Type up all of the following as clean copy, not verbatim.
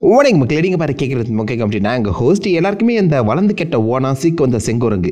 ஓனைங்க மக்கள் நீங்க பாரு கேட்கறது முக்கியம் அப்படின்னா எங்கள் ஹோஸ்ட் எல்லாருக்குமே இந்த வளர்ந்து கெட்ட ஓனா சீக்கு வந்த செங்கோரங்கு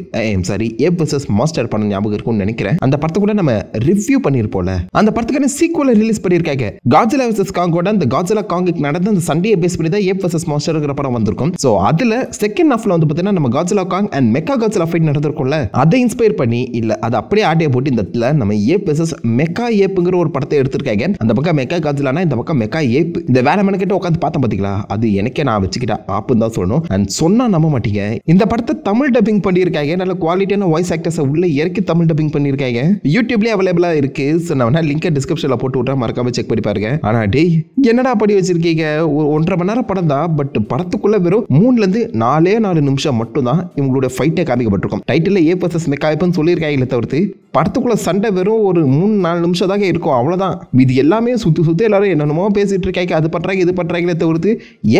சாரி ஏப் வெர்சஸ் மாஸ்டர் படம் ஞாபகம் இருக்கும்னு நினைக்கிறேன். அந்த படத்தை கூட நம்ம ரிவ்யூ பண்ணிருப்போம்ல. அந்த படத்துக்கான சீக்குவலை ரிலீஸ் பண்ணியிருக்காங்க. காட்ஸிலா வெர்சஸ் காங்கோட அந்த காட்ஸிலா காங்குக்கு நடந்த அந்த சண்டையை பேஸ் பண்ணி தான் ஏப் வெர்சஸ் மாஸ்டர்ங்கிற படம் வந்திருக்கும். ஸோ அதில் செகண்ட் ஹாஃப்ல வந்து பார்த்தீங்கன்னா நம்ம Godzilla Kong and Mecha Godzilla fight நடந்திருக்கும்ல, அதை இன்ஸ்பயர் பண்ணி இல்லை அதை அப்படியே ஆட்டையை போட்டு இந்த இடத்துல நம்ம ஏப் வெர்சஸ் மெக்கா ஏப்புங்கிற ஒரு படத்தை எடுத்திருக்காங்க. அந்த பக்கம் மெக்கா காட்ஸிலானா இந்த பக்கம் மெக்கா ஏப். இந்த வேலை மெனக்கிட்ட உட்காந்து பார்த்தேன் பார்த்தீங்களா, அது எனக்கே நான் வச்சுக்கிட்டா ஆப்புன்னு தான் சொல்லணும். அண்ட் சொன்னா நம்ப மாட்டீங்க, இந்த படத்தை தமிழ் டப்பிங் பண்ணியிருக்காங்க. நல்ல குவாலிட்டியான வாய்ஸ் ஆக்டர்ஸை உள்ள இறக்கி தமிழ் டப்பிங் பண்ணியிருக்காங்க. யூடியூப்லேயே அவைலபிளா இருக்கு. ஸோ நான் லிங்கை டிஸ்கிரிப்ஷனில் போட்டு விட்றேன், மறக்காம செக் பண்ணி பாருங்க. ஆனா டேய் என்னடா படி வச்சிருக்கீங்க, ஒரு 1.5 மணி நேரம் படம் தான். பட் படத்துக்குள்ள வெறும் 3-4 நிமிஷம் மட்டும் தான் இவங்களுடைய ஃபைட்டே காமிக்கப்பட்டிருக்கும். டைட்டில் ஏப் வெர்சஸ் மெக்கா ஏப்னு சொல்லியிருக்காங்களே தவிர்த்து படத்துக்குள்ள சண்டை வெறும் ஒரு 3-4 நிமிஷம் தாங்க இருக்கும், அவ்வளோதான். இது எல்லாமே சுற்றி எல்லாரும் என்னென்னமோ பேசிட்டு இருக்காங்க, அது பண்ணுறாங்க இது பண்ணுறாங்களே தவிர்த்து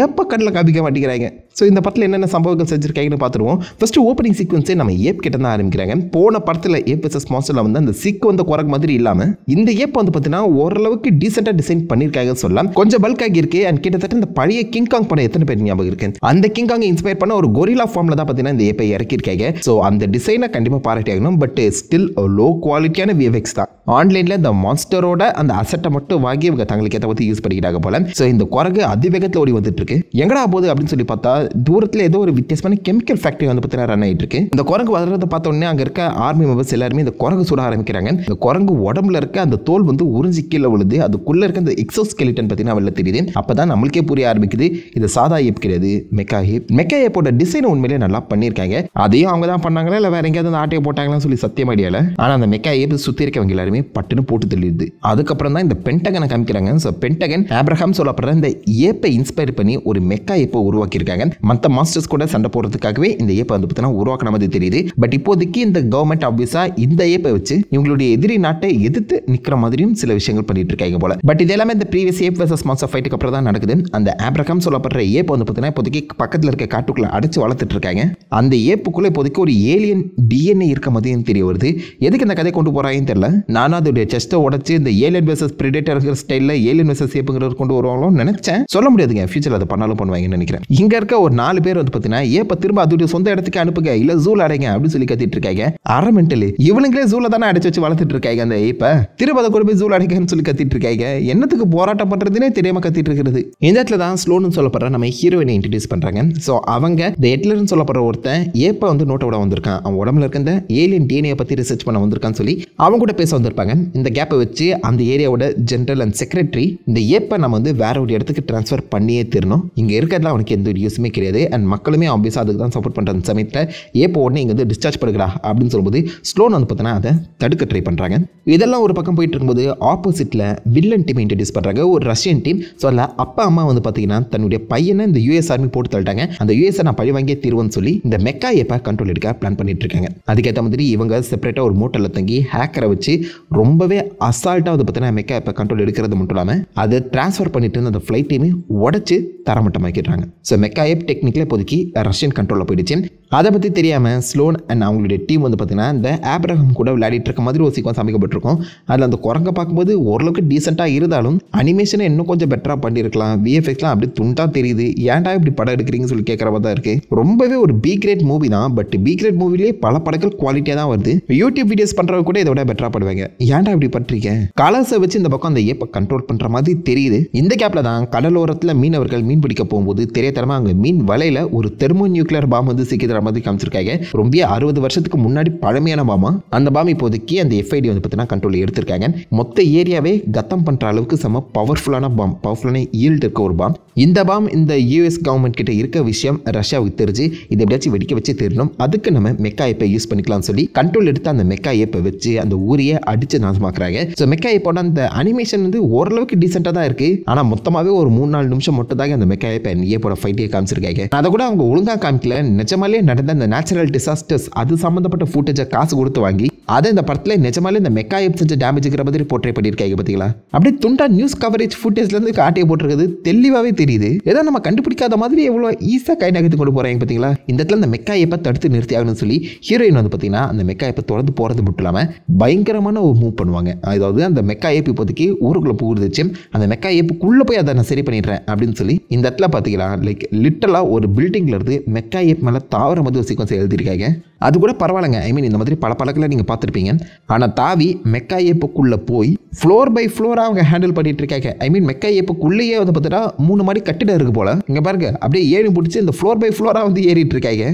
ஏப்ப கண்ணில் காமிக்க மாட்டேங்கிறாங்க. ஸோ இந்த படத்தில் என்னென்ன சம்பவங்கள் செஞ்சிருக்காங்கன்னு பார்த்துருவோம். ஃபர்ஸ்ட் ஓப்பனிங் சீக்வன்ஸே நம்ம ஏப் கிட்ட தான் ஆரம்பிக்கிறாங்க. போன படத்தில் ஏப் வெர்சஸ் மாஸ்டர்ல வந்து அந்த சிக்கு வந்த குரங்கு மாதிரி இல்லாமல் இந்த ஏப் வந்து பார்த்தீங்கன்னா ஓரளவுக்கு டீசெண்டாக டிசைன் பண்ணியிருக்காங்கன்னு சொல்லலாம். கொஞ்சம் பல்க் ஆகி இருக்கு. அண்ட் கிட்டத்தட்ட இந்த பழைய கிங்காங் படம் எத்தனை பேர் ஞாபகம் இருக்கு, அந்த கிங்காங் இன்ஸ்பயர் பண்ண ஒரு கொரிலா ஃபார்ம்ல தான் பார்த்தீங்கன்னா இந்த ஏப்பை இறக்கியிருக்காங்க. ஸோ அந்த டிசைனை கண்டிப்பாக பாராட்டி ஆகணும். பட் ஸ்டில் லோ குவாலிட்டியான விஎஃப்எக்ஸ் தான். ஆன்லைனில் இந்த மான்ஸ்டரோட அந்த அசட்டை மட்டும் வாங்கி இவங்க தங்களுக்கு ஏற்ற பற்றி யூஸ் பண்ணிக்கிட்டாங்க போல. ஸோ இந்த குரங்கு அதிவேகத்தில் ஓடி வந்துட்டு இருக்கு. எங்கடா போகுது அப்படின்னு சொல்லி பார்த்தா தூரத்தில் ஏதோ ஒரு வித்தியாசமான கெமிக்கல் ஃபேக்டரி வந்து பார்த்தீங்கன்னா ரன் ஆகிட்டு இருக்கு. இந்த குரங்கு வளர்றதை பார்த்த உடனே அங்கே இருக்க ஆர்மி மெம்பர்ஸ் எல்லாருமே இந்த குரங்கு சுட ஆரம்பிக்கிறாங்க. இந்த குரங்கு உடம்புல இருக்க அந்த தோல் வந்து உறிஞ்சி கீழே விழுது. அதுக்குள்ள இருக்க அந்த எக்ஸோஸ்கெலிட்டன் பார்த்தீங்கன்னா வெளில தெரியுது. அப்பதான் நம்மளுக்கே புரிய ஆரம்பிக்குது இது சாதா ஏப் கிடையாது, மெக்கா ஏப். மெக்கா ஏப்போட டிசைன் உண்மையிலே நல்லா பண்ணியிருக்காங்க. அதையும் அவங்க தான் பண்ணாங்களா இல்லை வேற எங்கேயாவது அந்த ஆட்டையை போட்டாங்களான்னு சொல்லி சத்தியம் ஐடியால. ஆனால் அந்த மெக்கா ஏப் சுற்றி இருக்கவங்க எல்லாருமே பட்டுன்னு போட்டு தள்ளிடுது. அதுக்கப்புறம் தான் இந்த பென்டகனை காமிக்கிறாங்க. ஸோ பென்டகன் ஆப்ரஹாம் சொல்லப்படுற இந்த ஏப்பை இன்ஸ்பயர் பண்ணி ஒரு மெக்கா ஏப்பை உருவாக்கியிருக்காங்க. மற்ற மாஸ்டர்ஸ் கூட சண்டை போடுறதுக்காகவே இந்த ஏப்பை வந்து பார்த்தீங்கன்னா உருவாக்கின மாதிரி தெரியுது. பட் இப்போதைக்கு இந்த கவர்மெண்ட் ஆஃபீஸா இந்த ஏப்பை வச்சு இவங்களுடைய எதிரி நாட்டை எதிர்த்து நிற்கிற மாதிரியும் சில விஷயங்கள் பண்ணிட்டு இருக்காங்க போல. பட் இது எல்லாமே இந்த ப்ரீவியஸ் ஏப் வெர்சஸ் மாஸ்டர் ஃபைட்டுக்கு அப்புறம் தான் நடக்குது. அந்த ஆப்ரஹாம் சொல்லப்படுற ஏப்பை வந்து பார்த்தீங்கன்னா இப்போதைக்கு பக்கத்தில் இருக்க காட்டுக்குள்ள அடைச்சு வளர்த்துட்டு இருக்காங்க. அந்த ஏப்புக்குள்ள இப்போதைக்கு ஒரு ஏலியன் டிஎன்ஏ இருக்க மாதிரியும் தெரிய வருது. எதுக்கு இந்த கதை கொண்டு போறாங்கன்னு தெரியல. நானும் அதோடைய செஸ்ட்டை உடச்சு இந்த ஏலியன் வெர்சஸ் பிரெடேட்டர் ஸ்டைலில் ஏலியன் வெர்சஸ் ஏப்புங்கிறது கொண்டு வருவாங்களோன்னு நினைச்சேன். சொல்ல முடியாதுங்க, ஃபியூச்சர் அதை பண்ணாலும் பண்ணுவாங்கன்னு நினைக்கிறேன். இங்க இருக்க ஒரு 4 பேர் வந்து பார்த்தீங்கன்னா ஏப்ப திரும்ப அதோடைய சொந்த இடத்துக்கு அனுப்புங்க இல்ல ஜூல அடைங்க அப்படின்னு சொல்லி கத்திட்டு இருக்காங்க. அரமெண்டலி இவனுங்களே ஜூல தானே அடைச்சு வச்சு வளர்த்துட்டு இருக்காங்க. அந்த ஏப்ப திரும்ப அதை கொண்டு போய் ஜூல அடைங்கன்னு சொல்லி கத்திட்டு இருக்காங்க. என்னத்துக்கு போராட்டம் பண்றதுன்னே தெரியாம கத்திட்டு இருக்கிறது. இந்த இடத்துல தான் ஸ்லோன்னு சொல்லப்படுற நம்ம ஹீரோயினை இன்ட்ரடியூஸ் பண்றாங்க. ஸோ அவங்க இந்த எட்லர்னு சொல்லப்படுற ஒருத்தன் ஏப்ப வந்து நோட்டை விட வந்திருக்கான். அவன் உடம்புல இருக்க இந்த ஏலியன் டிஎன்ஏ பத்தி ரிசர்ச் பண்ண வந்திருக்கான்னு சொல்லி அவங்க கூட பேச வந்திருப்பாங்க. இந்த கேப்பை வச்சு அந்த ஏரியாவோட ஜெனரல் அண்ட் செக்ரட்டரி இந்த ஏப்பை நம்ம வந்து வேற ஒரு இடத்துக்கு டிரான்ஸ்ஃபர் பண்ணியே தரணும். இங்க இருக்கிறதுல அவனுக்கு எந்த ஒரு யூஸுமே கிடையாது. அண்ட் மக்களுமே ஆப்வியஸா அதுக்கு தான் சப்போர்ட் பண்ற அந்த சமயத்தில் ஏப்போ உடனே இங்க வந்து டிஸ்சார்ஜ் பண்ணுறா அப்படின்னு சொல்லும்போது ஸ்லோன் வந்து பார்த்தீங்கன்னா அதை தடுக்க ட்ரை பண்றாங்க. இதெல்லாம் ஒரு பக்கம் போயிட்டு இருக்கும்போது ஆப்போசிட்ல வில்லன் டீம் இன்ட்ரடியூஸ் பண்றாங்க, ஒரு ரஷ்யன் டீம். ஸோ அதில் அப்பா அம்மா வந்து பார்த்தீங்கன்னா தன்னுடைய பையனை இந்த யூஎஸ் ஆர்மி போட்டு தள்ளிட்டாங்க. அந்த யூஎஸ் நான் பழி வாங்கியே தீர்வுன்னு சொல்லி இந்த மெக்கா ஏப்பை கண்ட்ரோல் எடுக்க பிளான் பண்ணிட்டு இருக்காங்க. அதுக்கேற்ற மாதிரி இவங்க செப்பரேட்டாக ஒரு மோட்டரில் தங்கி ஹேக்கரை வச்சு ரொம்பவே அசால்ட்டாக வந்து பார்த்தீங்கன்னா மெக்கா ஏப்பை கண்ட்ரோல் எடுக்கிறது மட்டும் இல்லாமல் அதை டிரான்ஸ்ஃபர் பண்ணிட்டு இருந்த அந்த ஃப்ளைட்டையுமே உடச்சு தரமட்டமாக்கிடுறாங்க. ஸோ மெக்கா ஏப் டெக்னிக்கலி இப்போதைக்கு ரஷ்யன் கண்ட்ரோலில் போயிடுச்சு. அதை பற்றி தெரியாமல் ஸ்லோன் அண்ட் அவங்களுடைய டீம் வந்து பார்த்தீங்கன்னா இந்த ஆப்ரஹாம் கூட விளையாடிட்டு இருக்க மாதிரி ஒரு சீக்வன்ஸ் அமைக்கப்பட்டிருக்கும். அதில் அந்த குரங்கை பார்க்கும்போது ஓரளவுக்கு டீசெண்டாக இருந்தாலும் அனிமேஷனை இன்னும் கொஞ்சம் பெட்டராக பண்ணியிருக்கலாம். விஎஃப்எக்ஸ்லாம் அப்படி துண்டா தெரியுது. ஏன்டா இப்படி படம் எடுக்கிறீங்கன்னு சொல்லி கேட்குற மாதிரி தான் இருக்குது. ரொம்பவே ஒரு பி கிரேட் மூவி தான். பட் பி கிரேட் மூவிலேயே பல படங்கள் குவாலிட்டியாக தான் வருது. யூடியூப் வீடியோஸ் பண்ணுறவங்க கூட இதை விட பெட்டராக பண்ணுவாங்க. ஏன்டா இப்படி பண்ணுறீங்க? கலர்ஸை வச்சு இந்த பக்கம் அந்த ஏப்பை கண்ட்ரோல் பண்ணுற மாதிரி தெரியுது. இந்த கேப்பில் தான் கடலோரத்தில் மீனவர்கள் மீன் பிடிக்க போகும்போது தெரியாதரமாக அங்கே மீன் வலையில் ஒரு தெர்மோ நியூக்ளியர் பாம் வந்து சிக்கிற மாதிரி காமிச்சிருக்காங்க. ரொம்ப 60 வருஷத்துக்கு முன்னாடி பழமையான பாமா. அந்த பாம் இப்போதைக்கு அந்த எஃப்ஐடி வந்து பார்த்தீங்கன்னா கண்ட்ரோல் எடுத்திருக்காங்க. மொத்த ஏரியாவே கத்தம் பண்ற அளவுக்கு செம பவர்ஃபுல்லான பாம், பவர்ஃபுல்லான ஈல்டு இருக்க ஒரு பாம். இந்த பாம் இந்த யூஎஸ் கவர்மெண்ட் கிட்ட இருக்க விஷயம் ரஷ்யாவுக்கு தெரிஞ்சு இது எப்படியாச்சும் வெடிக்க வச்சு தெரியணும். அதுக்கு நம்ம மெக்கா ஏப்பை யூஸ் பண்ணிக்கலாம்னு சொல்லி கண்ட்ரோல் எடுத்து அந்த மெக்கா ஏப்பை வச்சு அந்த ஊரையே அடிச்சு நாசமாக்குறாங்க. ஸோ மெக்கா ஏப்போட அந்த அனிமேஷன் வந்து ஓரளவுக்கு டீசெண்டாக தான் இருக்கு. ஆனால் மொத்தமாகவே ஒரு 3-4 நிமிஷம் மட்டும் தாங்க அந்த மெக்கா ஏப்போட ஃபைட்டே காமிச்சிருக்காங்க. அதை கூட அவங்க ஒழுங்காக காமிக்கல. நிஜமாலே நடந்த அந்த நேச்சுரல் டிசாஸ்டர்ஸ் அது சம்பந்தப்பட்ட ஃபுட்டேஜை காசு கொடுத்து வாங்கி அதை இந்த படத்தில் நிஜமாலே இந்த மெக்கா ஏப் செஞ்ச டேமேஜுங்கிற மாதிரி போர்ட்ரே பண்ணியிருக்காங்க பார்த்தீங்களா. அப்படியே துண்டா நியூஸ் கவரேஜ் ஃபுட்டேஜ்லேருந்து காட்டியே போட்டிருக்கிறது தெளிவாகவே தெரியுது. ஏதோ நம்ம கண்டுபிடிக்காத மாதிரி எவ்வளோ ஈஸியாக கை நகர்த்து கொண்டு போகிறாங்க பார்த்தீங்களா. இந்த இடத்துல இந்த மெக்கா ஏப்பை தடுத்து நிறுத்தி ஆகணும்னு சொல்லி ஹீரோயின் வந்து பார்த்தீங்கன்னா அந்த மெக்கா ஏப்பை தொடர்ந்து போகிறது மட்டும் இல்லாமல் பயங்கரமான ஒரு மூவ் பண்ணுவாங்க. அதாவது அந்த மெக்கா ஏப் இப்போதைக்கு ஊருக்குள்ளே போகுதுச்சு, அந்த மெக்கா ஏப்புக்குள்ளே போய் அதை நான் சரி பண்ணிடுறேன் அப்படின்னு சொல்லி இந்த இடத்துல பார்த்தீங்கன்னா லைக் லிட்டலாக ஒரு பில்டிங்கில் இருந்து மெக்கா ஏப் மேலே தாவர மாதிரி ஒரு சீக்வன்ஸ் எழுதியிருக்காங்க. அது கூட பரவாயில்லைங்க. ஐ மீன் இந்த மாதிரி பல பழக்கில் நீங்கள் பார்த்துருப்பீங்க. ஆனால் தாவி மெக்கா ஏப்புக்குள்ளே போய் ஃப்ளோர் பை ஃப்ளோராக அவங்க ஹேண்டில் பண்ணிட்டு இருக்காங்க. ஐ மீன் மெக்கா ஏப்புக்குள்ளேயே வந்து பார்த்தீங்கன்னா 3 மாடி கட்டிடம் இருக்கு போல. இங்கே பாருங்க அப்படியே ஏறி பிடிச்சி இந்த ஃப்ளோர் பை ஃப்ளோராக வந்து ஏறிட்டு இருக்காங்க.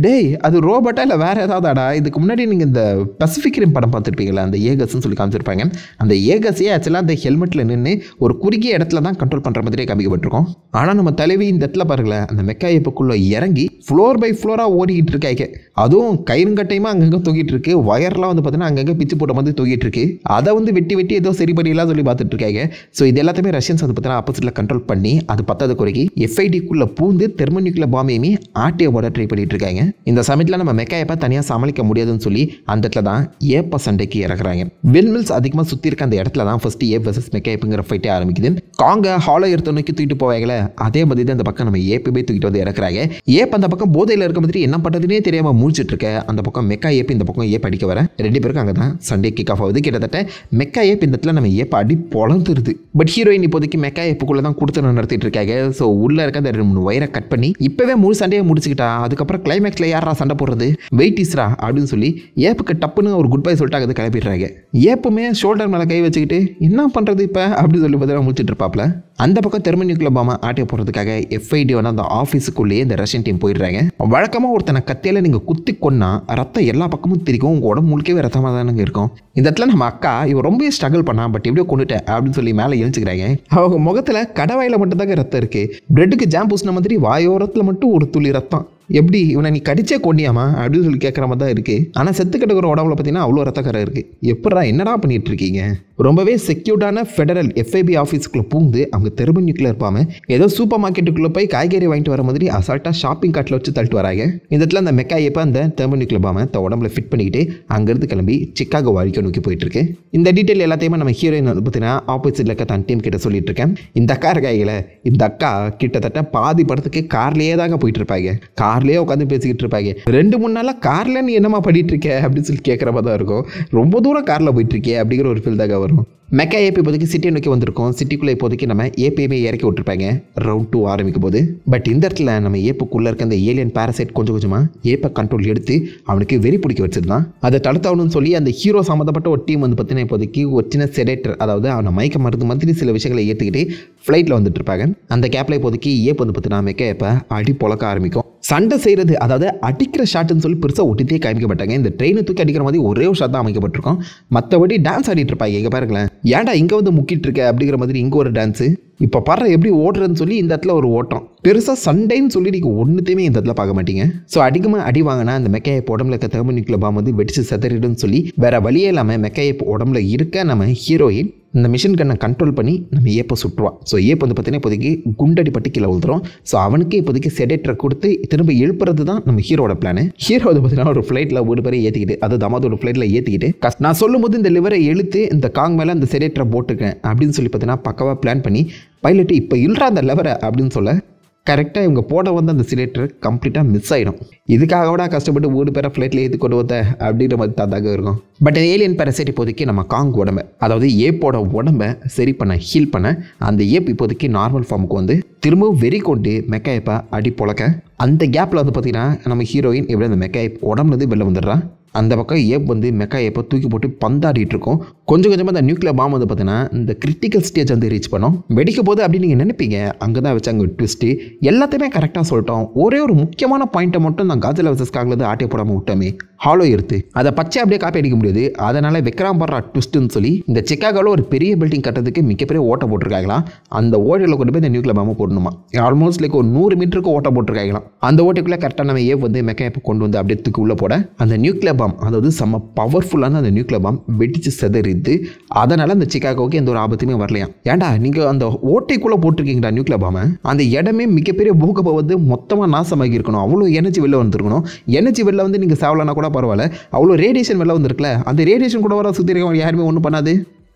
டேய் அது ரோபோட்டா இல்லை வேற ஏதாவதாடா? இதுக்கு முன்னாடி நீங்கள் இந்த பசிபிக் ரிம் படம் பார்த்துருப்பீங்களா, அந்த ஏகஸ்ன்னு சொல்லி காமிச்சிருப்பாங்க. அந்த ஏகஸையே ஆக்சுவலாக அந்த ஹெல்மெட்டில் நின்று ஒரு குறுகிய இடத்துல தான் கண்ட்ரோல் பண்ணுற மாதிரியே காமிக்கப்பட்டிருக்கோம். ஆனால் நம்ம தலைவி இந்த இடத்துல பாருங்களேன், அந்த மெக்கா ஏப்புக்குள்ளே இறங்கி ஃப்ளோர் பை ஃப்ளோராக ஓடிக்கிட்டு இருக்காங்க. அதுவும் கயிறுங்கட்டையுமா அங்கங்கே தூக்கிட்டு இருக்கு. ஒயர்லாம் வந்து பார்த்தீங்கன்னா அங்கங்கே பிச்சு போட்ட மாதிரி தூக்கிட்டு இருக்கு. அதை வந்து வெட்டி வெட்டி ஏதோ சரி பண்ணிடலாம் சொல்லி பார்த்துட்டு இருக்காங்க. ஸோ இது எல்லாத்தையுமே ரஷ்யன்ஸ் வந்து பார்த்தீங்கன்னா ஆப்போசிட்டில் கண்ட்ரோல் பண்ணி அது பத்தாத குறைக்கு எஃப்ஐடிக்குள்ளே பூந்து தெர்மோநியூக்ளியர் பாம்பையுமே ஆட்டியை போட ட்ரை பண்ணிட்டு இருக்காங்க. இந்த சமயத்தில் நம்ம மெக்கா ஏப்பை தனியாக சமாளிக்க முடியாதுன்னு சொல்லி அந்த இடத்துல தான் ஏப்ப சண்டைக்கு இறக்குறாங்க. வில்மில்ஸ் அதிகமாக சுற்றி இருக்க அந்த இடத்துல தான் ஃபர்ஸ்ட் ஏப் வர்சஸ் மெக்கா ஏப்புங்கிற ஃபைட்டே ஆரம்பிக்குது. காங்க ஹாலோ எடுத்து நோக்கி தூக்கிட்டு போவாங்களே, அதே மாதிரி தான் அந்த பக்கம் நம்ம ஏப்பே தூக்கிட்டு வந்து இறக்குறாங்க. ஏப் அந்த பக்கம் போதையில் இருக்க மாதிரி என்ன பண்ணுறதுனே தெரியாமல் முடிச்சுட்டு இருக்க. அந்த பக்கம் மெக்கா ஏப் இந்த பக்கம் ஏப் அடிக்க வர 2 பேருக்கு அங்கே தான் சண்டே கிக் ஆஃப் ஆகுது. கிட்டத்தட்ட மெக்கா ஏப் இந்த இடத்துல நம்ம ஏப்ப அடி பொழந்துருது. பட் ஹீரோயின் இப்போதைக்கு மெக்கா ஏப்புக்குள்ளே தான் கொடுத்து நடத்திட்டு இருக்காங்க. ஸோ உள்ளே இருக்க அந்த 2-3 வயரை கட் பண்ணி இப்போவே முழு சண்டையை முடிச்சுக்கிட்டா. அதுக்கப்புறம் கிளைமேக்ஸில் யாரா சண்டை போடுறது, வெயிட் இஸ்ரா அப்படின்னு சொல்லி ஏப்புக்கு டப்புன்னு ஒரு குட் பை சொல்லிட்டு அங்கே கிளப்பிடுறாங்க. ஏப்புமே ஷோல்டர் மேலே கை வச்சுக்கிட்டு என்ன பண்ணுறது இப்போ அப்படின்னு சொல்லி பார்த்தா முடிச்சுட்டு இருப்பாப்ல. அந்த பக்கம் தெர்மோநியூக்ளியர் பாம்பை ஆட்டிய போகிறதுக்காக எஃப்ஐடி வந்து அந்த ஆஃபீஸுக்குள்ளேயே இந்த ரஷ்யன் டீம் போயிடுறாங்க. வழக்கமாக ஒருத்தனை கத்தியில் நீங்கள் குத்தி கொன்னா ரத்தம் எல்லா பக்கமும் தெரிக்கும், உங்கள் உடம்பு முழுக்கவே ரத்தமாக தானங்க இருக்கும். இந்த இடத்துல நம்ம அக்கா இவன் ரொம்ப ஸ்ட்ரகிள் பண்ணா, பட் எப்படியோ கொண்டுட்டேன் அப்படின்னு சொல்லி மேலே எழுச்சிக்கிறாங்க. அவங்க முகத்தில் கடவாயில் மட்டும் தாங்க ரத்தம் இருக்குது. பிரெட்டுக்கு ஜாம் பூசின மாதிரி வாயோரத்தில் மட்டும் ஒரு துளி ரத்தம். எப்படி இவனை நீ கடிச்சே கொண்டியாமா அப்படின்னு சொல்லி கேட்குற மாதிரி தான் இருக்குது. ஆனால் செத்து கிடக்கிற உடம்புல பார்த்தீங்கன்னா அவ்வளோ ரத்தக்கரை இருக்குது. எப்படா என்னடா பண்ணிட்டு இருக்கீங்க? ரொம்பவே செக்யூர்டான ஃபெடரல் எஃப்ஐபி ஆஃபீஸுக்குள்ளே பூந்து அவங்க தெர்மோநியூக்ளியர் பாம்பை ஏதோ சூப்பர் மார்க்கெட்டுக்குள்ளே போய் காய்கறி வாங்கிட்டு வர மாதிரி அசால்ட்டாக ஷாப்பிங் கார்ட்டில் வச்சு தள்ளிட்டு வராங்க. இந்த இடத்துல அந்த மெக்கா ஏப்பை அந்த தெர்மோநியூக்ளியர் பாம்பை உடம்புல ஃபிட் பண்ணிக்கிட்டு அங்கேருந்து கிளம்பி சிக்காகோ வாழ்க்கை நோக்கி போயிட்டு இருக்கு. இந்த டீட்டெயில் எல்லாத்தையுமே நம்ம ஹீரோயின் வந்து பார்த்தீங்கன்னா ஆப்போசிட்டில் இருக்க தன் டீம் கிட்ட சொல்லிட்டு இருக்கேன். இந்த அக்கா இருக்காய்கள, இந்த அக்கா கிட்டத்தட்ட பாதி படத்துக்கு கார்லேயே தாங்க போயிட்டு இருப்பாங்க. கார்லேயே உட்காந்து பேசிக்கிட்டு இருப்பாங்க. 2-3 நாளாக காரில் நீ என்னமா பண்ணிட்டு இருக்க அப்படின்னு சொல்லி கேட்குற மாதிரி தான் இருக்கும். ரொம்ப தூரம் காரில் போயிட்டு இருக்கே அப்படிங்கிற ஒரு ஃபீல் தாங்க வரும். மெக்கா ஏபி இப்போதைக்கு சிட்டியை நோக்கி வந்திருக்கோம். சிட்டிக்குள்ளே இப்போதைக்கு நம்ம ஏபியுமே இறக்கி விட்டுருப்பாங்க ரவுண்ட் 2 ஆரம்பிக்கும் போது. பட் இந்த இடத்துல நம்ம ஏப்புக்குள்ளே இருக்க அந்த ஏலியன் பேரசைட் கொஞ்சம் கொஞ்சமாக ஏப்பை கண்ட்ரோல் எடுத்து அவனுக்கு வெறி பிடிக்க வச்சிருந்தான். அதை தடுத்தாகணும்னு சொல்லி அந்த ஹீரோ சம்மந்தப்பட்ட ஒரு டீம் வந்து பார்த்தீங்கன்னா இப்போதைக்கு ஒரு சின்ன செடேட்டர், அதாவது அவனை மயக்க மருந்து மாதிரி சில விஷயங்களை ஏற்றுக்கிட்டு ஃப்ளைட்டில் வந்துட்டு இருப்பாங்க. அந்த கேப்பில் இப்போதைக்கு ஏப் வந்து பார்த்தீங்கன்னா மெக்கா ஏப்பை அடி பொழக்க ஆரம்பிக்கும். சண்டை செய்கிறது, அதாவது அடிக்கிற ஷாட்டுன்னு சொல்லி பெருசாக ஒட்டித்தே காமிக்கப்பட்டாங்க. இந்த ட்ரெயினை தூக்கி அடிக்கிற மாதிரி ஒரே ஒரு ஷாட் தான் அமைக்கப்பட்டிருக்கும். மற்றபடி டான்ஸ் ஆடிட்டு இருப்பாங்க. இங்கே பாருங்களேன், ஏன்டா இங்கே வந்து முக்கிட்டு இருக்க அப்படிங்கிற மாதிரி இங்கே ஒரு டான்ஸு, இப்போ பாரு எப்படி ஓடுறதுன்னு சொல்லி இந்த இடத்துல ஒரு ஓட்டம். பெருசாக சண்டைன்னு சொல்லி நீங்கள் ஒன்றுத்தையுமே இந்த இடத்துல பார்க்க மாட்டீங்க. ஸோ அடிக்கமாக அடி வாங்கினா அந்த மெக்கா ஏப் உடம்புல இருக்க தெர்மோநியூக்ளியர் பாம்பு வந்து வெடிச்சு செதறிடுன்னு சொல்லி வேற வழியே இல்லாமல் மெக்கா ஏப் உடம்புல இருக்க நம்ம ஹீரோயின் இந்த மிஷின் கண்ணை கண்ட்ரோல் பண்ணி நம்ம ஏப்பை சுட்டுருவான். ஸோ ஏப் வந்து பார்த்தீங்கன்னா இப்போதைக்கு குண்டடி பட்டு கீழே விழுந்துரும். ஸோ அவனுக்கு இப்போதைக்கு செடேட்டரை கொடுத்து திரும்ப எழுப்புறது தான் நம்ம ஹீரோட பிளான். ஹீரோ வந்து பார்த்தீங்கன்னா ஒரு ஃப்ளைட்டில் ஒரு பேரை ஏற்றிக்கிட்டு, அது தமாத ஒரு ஃப்ளைட்டில் ஏற்றிக்கிட்டு நான் சொல்லும் போது இந்த லிவரை இழுத்து இந்த காங் மேலே அந்த செடேட்டரை போட்டுருக்கேன் அப்படின்னு சொல்லி பார்த்தீங்கன்னா பக்கவாக பிளான் பண்ணி பைலட்டு இப்போ இல்றா அந்த லெவரை அப்படின்னு சொல்ல கரெக்டாக இவங்க போட வந்து அந்த சிலிண்டர் கம்ப்ளீட்டாக மிஸ் ஆகிடும். இதுக்காக விட கஷ்டப்பட்டு 3 பேரை ஃப்ளைட்டில் ஏற்றி கொண்டு வந்த அப்படின்ற மாதிரி தாதாக இருக்கும். பட் ஏலியன் பேரசைட் இப்போதைக்கு நம்ம காங் உடம்பை, அதாவது ஏப்போட உடம்பை சரி பண்ண ஹீல் பண்ண அந்த ஏப் இப்போதைக்கு நார்மல் ஃபார்முக்கு வந்து திரும்பவும் வெறி கொண்டு மெக்கா ஏப்பை அடி பொழக்க அந்த கேப்பில் வந்து பார்த்திங்கன்னா நம்ம ஹீரோயின் எப்படி அந்த மெக்கா ஏப் உடம்புலேருந்து வெளில வந்துடுறான். அந்த பக்கம் ஏப் வந்து மெக்கா ஏப்பை தூக்கி போட்டு பந்தாடிட்டு இருக்கும். கொஞ்சம் கொஞ்சமாக அந்த நியூக்ளியர் பாம்பு வந்து பார்த்தீங்கன்னா இந்த கிரிட்டிக்கல் ஸ்டேஜ் வந்து ரீச் பண்ணோம். வெடிக்க போது அப்படின்னு நீங்கள் நினைப்பீங்க. அங்கே தான் வச்சு அங்கே ட்விஸ்ட்டு எல்லாத்தையுமே கரெக்டாக சொல்லிட்டோம். ஒரே ஒரு முக்கியமான பாயிண்ட்டை மட்டும் நான் காஜிலா வர்சஸ் காங்லேருந்து ஆட்டே போடாமல் விட்டோமே, ஹாலோ எடுத்து அதை பச்சை அப்படியே காப்பி அடிக்க முடியாது. அதனால் விக்ராம் பர்ரா ட்விஸ்ட்டுன்னு சொல்லி இந்த சிக்காகோவில் ஒரு பெரிய பில்டிங் கட்டுறதுக்கு மிகப்பெரிய ஓட்டை போட்டிருக்காங்களாம். அந்த ஓட்டையில் கொண்டு போய் இந்த நியூக்ளியர் பாம்பு போடணுமா. ஆல்மோஸ்ட் லைக் ஒரு 100 மீட்டருக்கு ஓட்டை போட்டிருக்காங்களாம். அந்த ஓட்டைக்குள்ளே கரெக்டாக நம்ம ஏப் வந்து மெக்கா ஏப்பை கொண்டு வந்து அப்படியே தூக்கி உள்ளே போட அந்த நியூக்ளியர் பாம், அதாவது செம்ம பவர்ஃபுல்லான அந்த நியூக்ளியர் பாம் வெடிச்சு செதறிது. அதனால் அந்த சிகாகோவுக்கு எந்த ஒரு ஆபத்துமே வரலையாம். ஏன்டா நீங்கள் அந்த ஓட்டைக்குள்ளே போட்டிருக்கீங்கடா நியூக்ளியர் பாமை, அந்த இடமே மிகப்பெரிய பூகம்பம் வந்து மொத்தமாக நாசமாகி இருக்கணும். அவ்வளோ எனர்ஜி வெளில வந்துருக்கணும். எனர்ஜி வெளில வந்து நீங்கள் சாவலனா கூட பரவாயில்ல, அவ்வளோ ரேடியேஷன் வெளில வந்துருக்குல்ல, அந்த ரேடியேஷன் கூட வர சுற்றி இருக்கவங்க யாருமே ஒன்றும் பண்ணாது.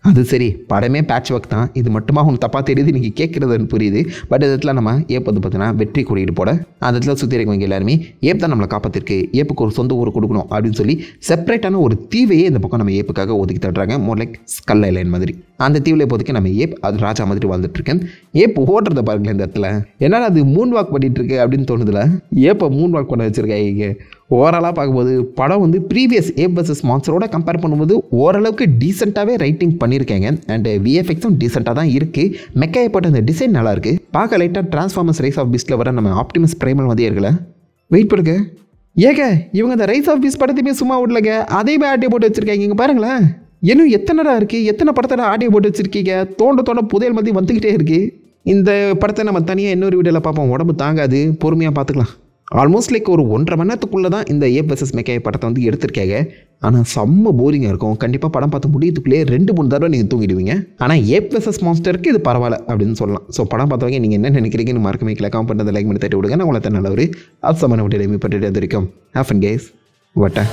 அது சரி, படமே பேட்ச் ஒர்க் தான், இது மட்டுமா உங்களுக்கு தப்பாக தெரியுது, நீங்கள் கேட்குறதுன்னு புரியுது. பட் இடத்துல நம்ம ஏப் வந்து பார்த்தீங்கன்னா வெற்றி குறியீடு போட அந்த இடத்துல சுற்றி இருக்கவங்க எல்லாருமே ஏப் தான் நம்மளை காப்பாற்றிருக்கு, ஏப்புக்கு ஒரு சொந்த ஊர் கொடுக்கணும் அப்படின்னு சொல்லி செப்பரேட்டான ஒரு தீவையே இந்த பக்கம் நம்ம ஏப்புக்காக ஒதுக்கி தட்டுறாங்க. மோர் லைக் ஸ்கல் ஐலைன் மாதிரி. அந்த தீவில் இப்போதைக்கு நம்ம ஏப் அது ராஜா மாதிரி வாழ்ந்துட்டு இருக்கேன். ஏப் ஓடுறத பாருங்களேன் இந்த இடத்துல, என்னால் அது மூன் வாக் பண்ணிட்டு இருக்கு அப்படின்னு தோணுதுல. ஏப்பை மூன் வாக் பண்ண வச்சிருக்காங்க. ஓவராலாக பார்க்கும்போது படம் வந்து ப்ரீவியஸ் ஏப் vs மான்ஸ்டரோட கம்பேர் பண்ணும்போது ஓரளவுக்கு டீசெண்டாகவே ரைட்டிங் பண்ணியிருக்காங்க. அண்ட் விஎஃப்எக்ஸும் டீசெண்டாக தான் இருக்குது. மெக்காயை போட்ட அந்த டிசைன் நல்லா இருக்குது. பார்க்க லைட்டாக டிரான்ஸ்ஃபார்மர்ஸ் ரைஸ் ஆஃப் பீஸ்ட்டில் வர நம்ம ஆப்டிமஸ் பிரைமல் வந்து இருக்கல. வெயிட் பண்ணுங்க, ஏங்க இவங்க அந்த ரைஸ் ஆஃப் பீஸ் படத்தையுமே சும்மா விடலங்க, அதையுமே ஆட்டியை போட்டு வச்சுருக்காங்க. இங்கே பாருங்களேன், இன்னும் எத்தனைடா இருக்குது, எத்தனை படத்தில் ஆட்டியை போட்டு வச்சுருக்கீங்க. தோண்ட புதையல் மாதிரி வந்துக்கிட்டே இருக்குது. இந்த படத்தை நம்ம தனியாக இன்னொரு வீடியோவில் பார்ப்போம். உடம்பு தாங்காது, பொறுமையாக பார்த்துக்கலாம். ஆல்மோஸ்ட் லைக் ஒரு 1.5 மணி நேரத்துக்குள்ளே தான் இந்த ஏப் vs மெக்காய் படத்தை வந்து எடுத்திருக்காங்க. ஆனால் செம்ம போரிங்காக இருக்கும். கண்டிப்பாக படம் பார்த்து முடியத்துக்குள்ளேயே 2-3 தடவை நீங்கள் தூங்கிடுவீங்க. ஆனால் ஏப் vs மான்ஸ்டருக்கு இது பரவாயில்ல அப்படின்னு சொல்லலாம். ஸோ படம் பார்த்தவங்க நீங்கள் என்ன நினைக்கிறீங்கன்னு மறக்காம கீழே கமெண்ட் பண்ணி லைக் பண்ணி தட்டி விடுங்க. நான் உங்களை நல்ல ஒரு அவசரமான வீடியோ மீட் பண்ணிட்டு வந்திருக்கோம். Have fun guys. வட்டா.